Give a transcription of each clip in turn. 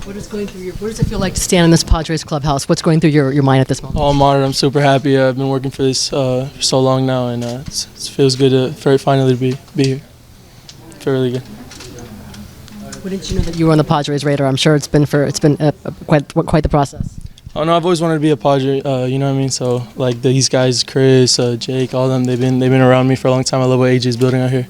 What does it feel like to stand in this Padres clubhouse? What's going through your mind at this moment? Oh, I'm honored. I'm super happy. I've been working for this for so long now, and it feels good finally to be here. Feel really good. When did you know that you were on the Padres radar? I'm sure it's been quite the process. Oh no, I've always wanted to be a Padre. You know what I mean? So like these guys, Chris, Jake, all of them, they've been around me for a long time. I love what AJ is building out here.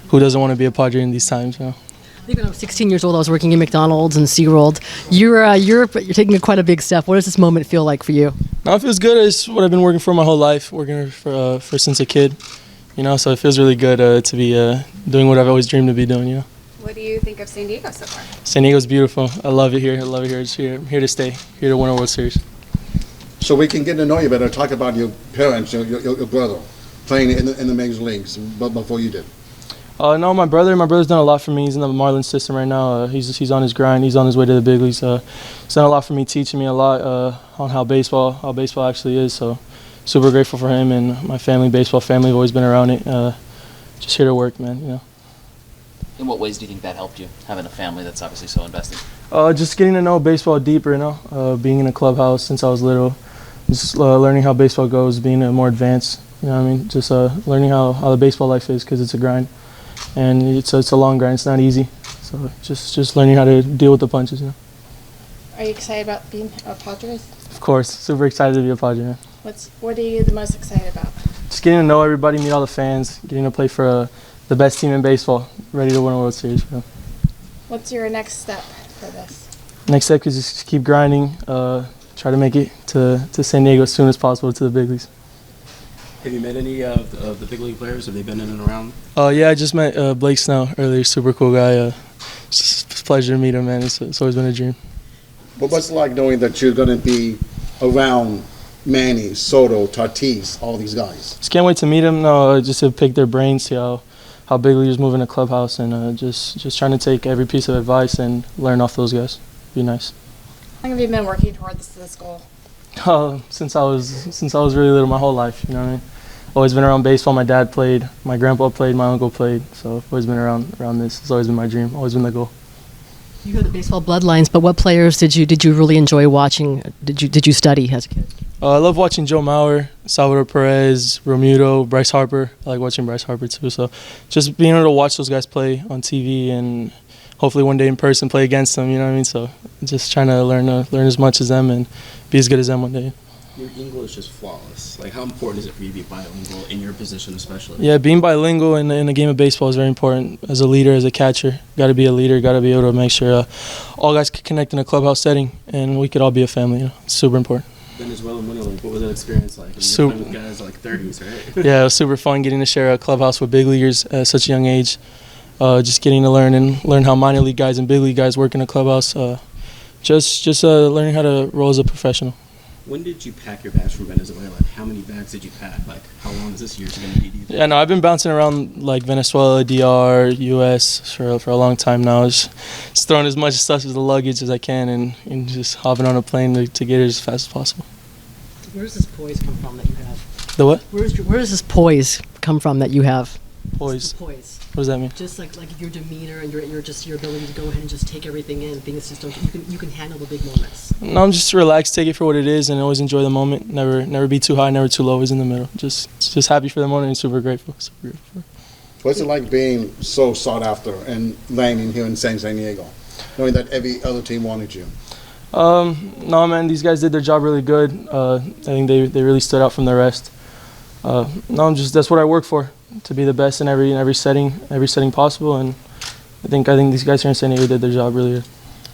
Who doesn't want to be a Padre in these times? You know. I think when I was 16 years old, I was working in McDonald's and SeaWorld. You're taking quite a big step. What does this moment feel like for you? No, it feels good. It's what I've been working for my whole life, working for since a kid. You know, so it feels really good to be doing what I've always dreamed to be doing. You know. What do you think of San Diego so far? San Diego's beautiful. I love it here. I love it here. It's here. I'm here to stay. Here to win a World Series. So we can get to know you better. Talk about your parents, your brother, playing in the major leagues, but before you did. No, my brother's done a lot for me. He's in the Marlins system right now. He's on his grind. He's on his way to the big leagues. He's done a lot for me, teaching me a lot on how baseball actually is. So super grateful for him and my family, baseball family. Have always been around it. Just here to work, man. You know. In what ways do you think that helped you, having a family that's obviously so invested? Just getting to know baseball deeper, you know, being in a clubhouse since I was little, just learning how baseball goes, being more advanced, you know what I mean, just learning how the baseball life is because it's a grind, and it's a long grind, it's not easy, so just learning how to deal with the punches, you know. Are you excited about being a Padres? Of course, super excited to be a Padre, man. What are you the most excited about? Just getting to know everybody, meet all the fans, getting to play for the best team in baseball, ready to win a World Series. You know. What's your next step for this? Next step is just keep grinding, try to make it to San Diego as soon as possible to the big leagues. Have you met any of the big league players? Have they been in and around? Yeah, I just met Blake Snell earlier, super cool guy. It's just a pleasure to meet him, man. It's always been a dream. But what's it like knowing that you're going to be around Manny, Soto, Tatis, all these guys? Just can't wait to meet him. No, just to pick their brains, see how big leaguers move in a clubhouse, and just trying to take every piece of advice and learn off those guys. Be nice. How long have you been working towards this goal? Since I was really little, my whole life. You know what I mean? Always been around baseball. My dad played, my grandpa played, my uncle played. So I've always been around this. It's always been my dream. Always been the goal. You have the baseball bloodlines, but what players did you really enjoy watching? Did you study as a kid? I love watching Joe Mauer, Salvador Perez, Romuto, Bryce Harper. I like watching Bryce Harper too. So just being able to watch those guys play on TV and hopefully one day in person play against them. You know what I mean? So just trying to learn as much as them and be as good as them one day. Your English is flawless. Like, how important is it for you to be bilingual in your position, especially? Yeah, being bilingual in the game of baseball is very important. As a leader, as a catcher, got to be a leader. Got to be able to make sure all guys can connect in a clubhouse setting, and we could all be a family. You know? It's super important. Venezuelan winter league, what was that experience like? Super. With guys like 30s, right? Yeah, it was super fun getting to share a clubhouse with big leaguers at such a young age. Just getting to learn how minor league guys and big league guys work in a clubhouse. Just learning how to roll as a professional. When did you pack your bags from Venezuela? Like, how many bags did you pack? Like, how long is this year going to be? Yeah, no, I've been bouncing around like Venezuela, DR, US for a long time now. Just throwing as much stuff as the luggage as I can and just hopping on a plane to get it as fast as possible. Where does this poise come from that you have? The what? Where does this poise come from that you have? Poise. Poise. What does that mean? Just like your demeanor and your ability to go ahead and just take everything in. Things just don't. You can handle the big moments. No, I'm just relaxed, take it for what it is, and always enjoy the moment. Never be too high, never too low. Always in the middle. Just happy for the moment and super grateful. What's it like being so sought after and landing here in San Diego, knowing that every other team wanted you? No, man, these guys did their job really good. I think they really stood out from the rest. That's what I work for, to be the best in every setting possible, and I think these guys here in San Diego did their job really good.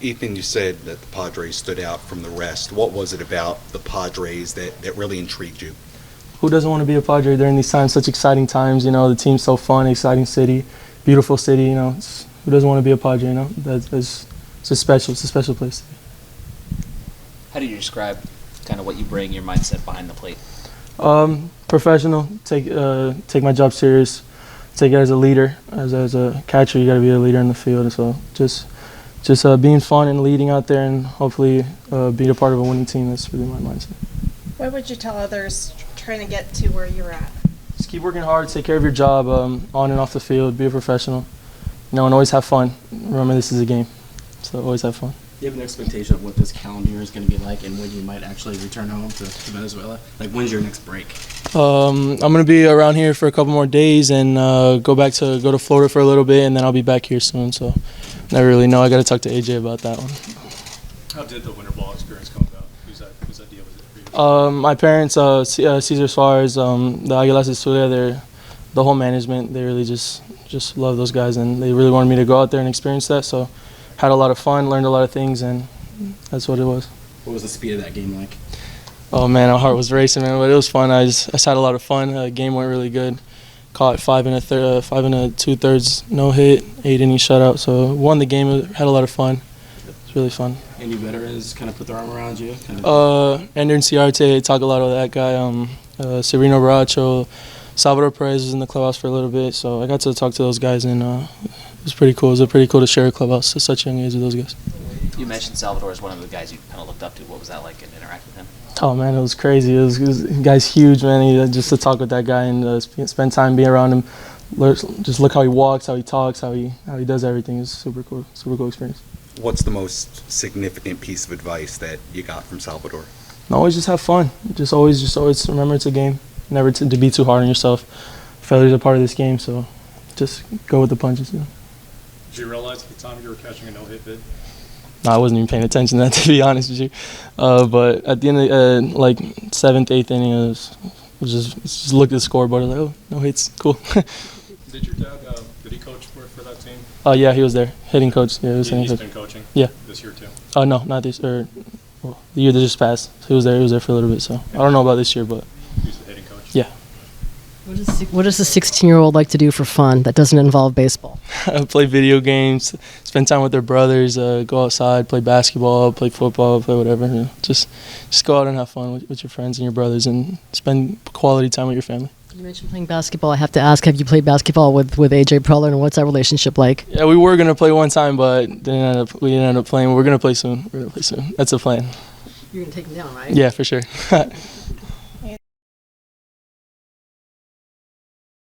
Ethan, you said that the Padres stood out from the rest. What was it about the Padres that really intrigued you? Who doesn't want to be a Padre during these times, such exciting times? You know, the team's so fun, exciting city, beautiful city. You know, who doesn't want to be a Padre? You know, it's a special place. How do you describe kind of what you bring, your mindset behind the plate? Professional, take my job serious, take it as a leader. As a catcher, you got to be a leader in the field. So just being fun and leading out there, and hopefully being a part of a winning team. That's really my mindset. What would you tell others trying to get to where you're at? Just keep working hard, take care of your job on and off the field, be a professional, and always have fun. Remember, this is a game, so always have fun. Do you have an expectation of what this calendar year is going to be like and when you might actually return home to Venezuela? Like, when's your next break? I'm gonna be around here for a couple more days and go to Florida for a little bit, and then I'll be back here soon. So, never really know. I got to talk to AJ about that one. How did the winter ball experience come about? Whose idea was it for you? My parents, Cesar Suarez, the Aguilas de Zulia, the whole management, they really just love those guys, and they really wanted me to go out there and experience that. So, had a lot of fun, learned a lot of things, and that's what it was. What was the speed of that game like? Oh man, our heart was racing, man, but it was fun. I just had a lot of fun. The game went really good. Caught 5 and a 2/3 no hit, 8 inning shutout. So won the game. Had a lot of fun. It was really fun. Any veterans kind of put their arm around you? Ender and Ciarte, talk a lot of that guy. Severino Baracho, Salvador Perez was in the clubhouse for a little bit, so I got to talk to those guys, and it was pretty cool. It was pretty cool to share a clubhouse at such a young age with those guys. You mentioned Salvador as one of the guys you kind of looked up to. What was that like, and interact with him? Oh man, it was crazy. The guy's huge, man. Just to talk with that guy and spend time being around him, just look how he walks, how he talks, how he does everything. It's super cool experience. What's the most significant piece of advice that you got from Salvador? Always just have fun. Just always remember it's a game. Never to be too hard on yourself. Failure's a part of this game, so just go with the punches. You know? Did you realize at the time you were catching a no-hit bid? No, I wasn't even paying attention to that, to be honest with you. But at the end of like 7th, 8th inning, I was just look at the scoreboard. I was like, oh, no hits, cool. Did your dad, did he coach for that team? Yeah, he was there, hitting coach. Yeah, he was hitting He's coach. been coaching? Yeah. This year too? Oh no, not this. The year that just passed. He was there for a little bit. So I don't know about this year, but He's the hitting coach? yeah. What does a 16-year-old like to do for fun that doesn't involve baseball? Play video games, spend time with their brothers, go outside, play basketball, play football, play whatever. You know, just go out and have fun with your friends and your brothers, and spend quality time with your family. You mentioned playing basketball. I have to ask, have you played basketball with AJ Preller, and what's that relationship like? Yeah, we were gonna play one time, but we didn't end up playing. We're gonna play soon. That's the plan. You're gonna take him down, right? Yeah, for sure.